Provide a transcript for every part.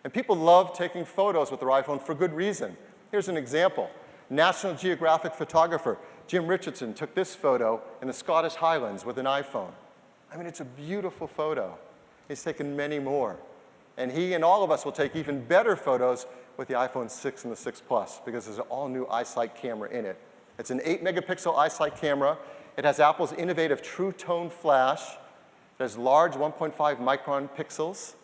And people love taking photos with their iPhone for good reason. Here's an example. National Geographic photographer Jim Richardson took this photo in the Scottish Highlands with an iPhone. I mean, it's a beautiful photo. He's taken many more. And he and all of us will take even better photos with the iPhone 6 and the 6 Plus because there's an all-new iSight camera in it. It's an 8-megapixel iSight camera. It has Apple's innovative True Tone flash. It has large 1.5 micron pixels,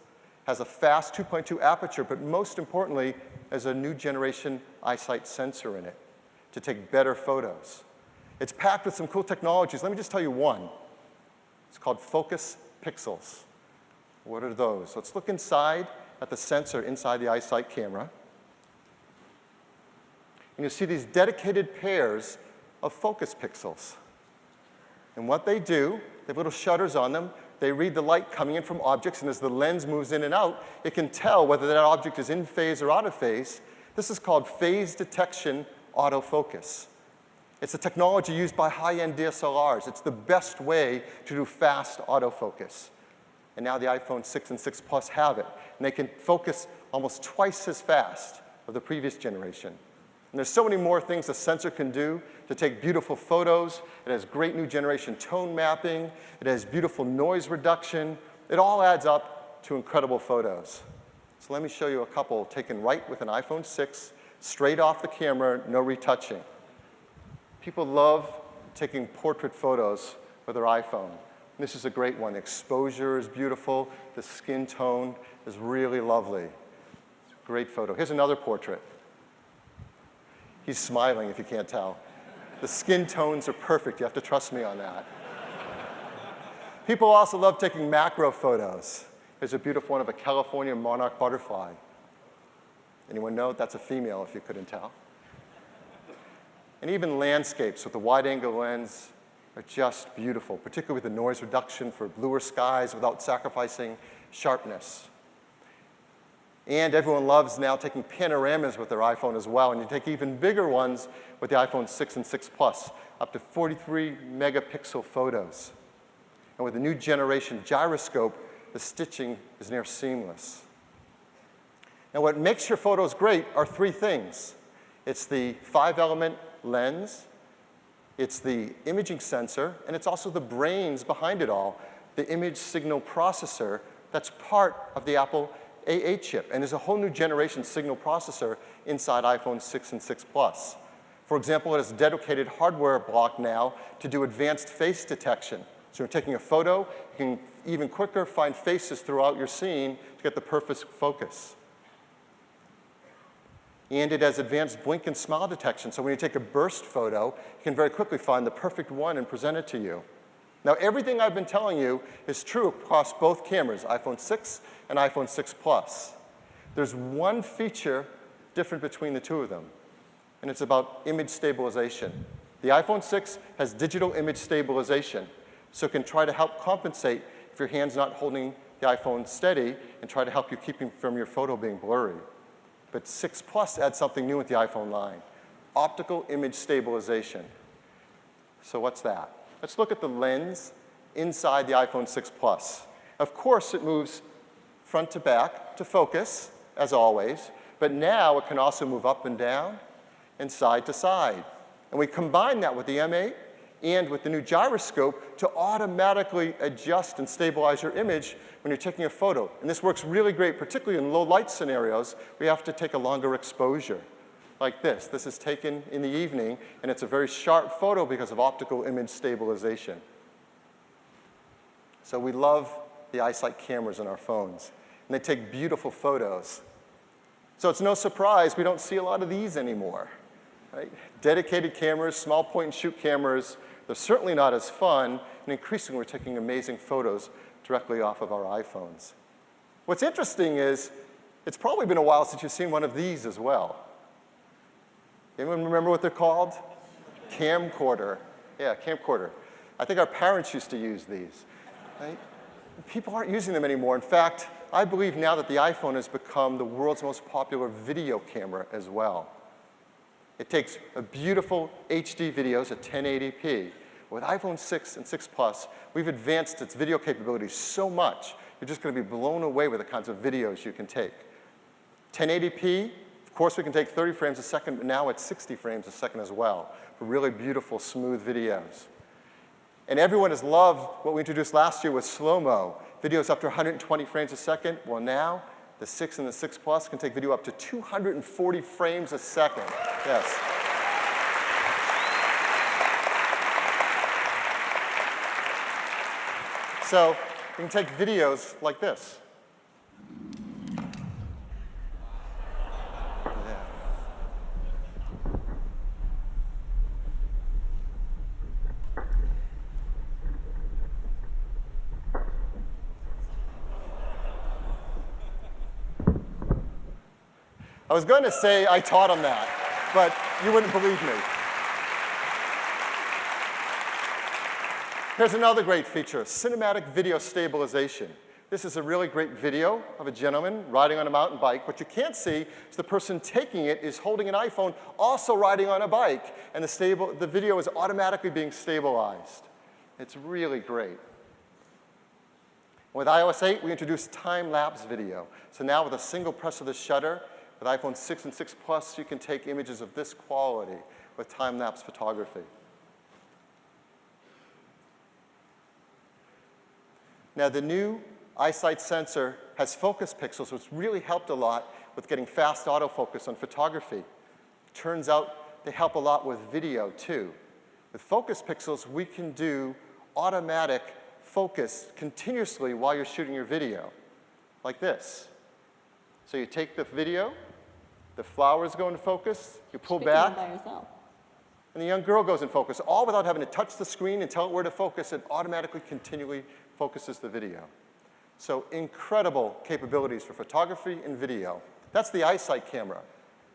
has a fast 2.2 aperture, but most importantly, has a new generation iSight sensor in it to take better photos. It's packed with some cool technologies. Let me just tell you one. It's called Focus Pixels. What are those? Let's look inside at the sensor inside the iSight camera. And you'll see these dedicated pairs of focus pixels. And what they do, they have little shutters on them. They read the light coming in from objects, and as the lens moves in and out, it can tell whether that object is in phase or out of phase. This is called phase detection autofocus. It's a technology used by high-end DSLRs. It's the best way to do fast autofocus. And now the iPhone 6 and 6 Plus have it. And they can focus almost twice as fast of the previous generation. And there's so many more things the sensor can do to take beautiful photos. It has great new generation tone mapping. It has beautiful noise reduction. It all adds up to incredible photos. So let me show you a couple taken right with an iPhone 6, straight off the camera, no retouching. People love taking portrait photos with their iPhone. This is a great one. The exposure is beautiful. The skin tone is really lovely. It's a great photo. Here's another portrait. He's smiling, if you can't tell. The skin tones are perfect. You have to trust me on that. People also love taking macro photos. Here's a beautiful one of a California monarch butterfly. Anyone know? That's a female, if you couldn't tell. And even landscapes with the wide-angle lens are just beautiful, particularly with the noise reduction for bluer skies without sacrificing sharpness. And everyone loves now taking panoramas with their iPhone as well, and you take even bigger ones with the iPhone 6 and 6 Plus, up to 43 megapixel photos. And with the new generation gyroscope, the stitching is near seamless. Now, what makes your photos great are three things. It's the 5-element lens, it's the imaging sensor, and it's also the brains behind it all, the image signal processor that's part of the Apple A8 chip. And there's a whole new generation signal processor inside iPhone 6 and 6 Plus. For example, it has a dedicated hardware block now to do advanced face detection. So you're taking a photo, you can even quicker find faces throughout your scene to get the perfect focus. And it has advanced blink and smile detection, so when you take a burst photo, you can very quickly find the perfect one and present it to you. Now, everything I've been telling you is true across both cameras, iPhone 6 and iPhone 6 Plus. There's one feature different between the two of them, and it's about image stabilization. The iPhone 6 has digital image stabilization, so it can try to help compensate if your hand's not holding the iPhone steady and try to help you keep from your photo being blurry. But 6 Plus adds something new with the iPhone line, optical image stabilization. So what's that? Let's look at the lens inside the iPhone 6 Plus. Of course, it moves front to back to focus, as always, but now it can also move up and down and side to side. And we combine that with the M8 and with the new gyroscope to automatically adjust and stabilize your image when you're taking a photo. And this works really great, particularly in low light scenarios where you have to take a longer exposure. Like this. This is taken in the evening, and it's a very sharp photo because of optical image stabilization. So we love the iSight cameras in our phones, and they take beautiful photos. So it's no surprise we don't see a lot of these anymore. Right? Dedicated cameras, small point-and-shoot cameras, they're certainly not as fun, and increasingly we're taking amazing photos directly off of our iPhones. What's interesting is it's probably been a while since you've seen one of these as well. Anyone remember what they're called? Camcorder. Yeah, camcorder. I think our parents used to use these. Right? People aren't using them anymore. In fact, I believe now that the iPhone has become the world's most popular video camera as well. It takes a beautiful HD videos at 1080p. With iPhone 6 and 6 Plus, we've advanced its video capabilities so much, you're just going to be blown away with the kinds of videos you can take. 1080p, of course, we can take 30 frames a second, but now it's 60 frames a second as well for really beautiful, smooth videos. And everyone has loved what we introduced last year with slow-mo. Videos up to 120 frames a second. Well, now the 6 and the 6 Plus can take video up to 240 frames a second. Yes. So you can take videos like this. I was going to say I taught him that, but you wouldn't believe me. Here's another great feature, cinematic video stabilization. This is a really great video of a gentleman riding on a mountain bike. What you can't see is the person taking it is holding an iPhone, also riding on a bike, and the video is automatically being stabilized. It's really great. With iOS 8, we introduced time-lapse video. So now with a single press of the shutter, with iPhone 6 and 6 Plus, you can take images of this quality with time-lapse photography. Now, the new iSight sensor has focus pixels, which really helped a lot with getting fast autofocus on photography. Turns out they help a lot with video, too. With focus pixels, we can do automatic focus continuously while you're shooting your video, like this. So you take the video, the flowers go into focus, you pull back, by yourself. and the young girl goes in focus, all without having to touch the screen and tell it where to focus. It automatically, continually focuses the video. So incredible capabilities for photography and video. That's the iSight camera.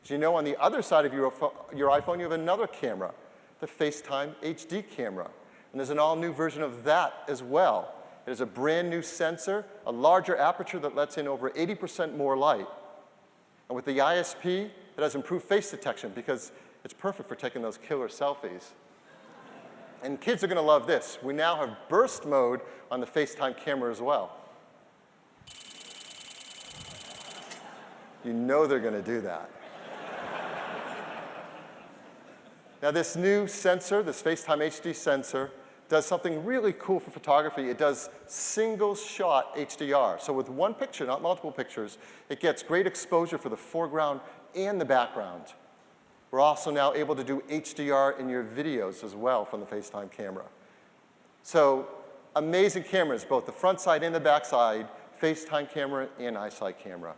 As you know, on the other side of your iPhone, you have another camera, the FaceTime HD camera. And there's an all-new version of that as well. It has a brand new sensor, a larger aperture that lets in over 80% more light. And with the ISP, it has improved face detection because it's perfect for taking those killer selfies. And kids are going to love this. We now have burst mode on the FaceTime camera as well. You know they're going to do that. Now, this new sensor, this FaceTime HD sensor, does something really cool for photography. It does single-shot HDR. So with one picture, not multiple pictures, it gets great exposure for the foreground and the background. We're also now able to do HDR in your videos as well from the FaceTime camera. So amazing cameras, both the front side and the back side, FaceTime camera and iSight camera.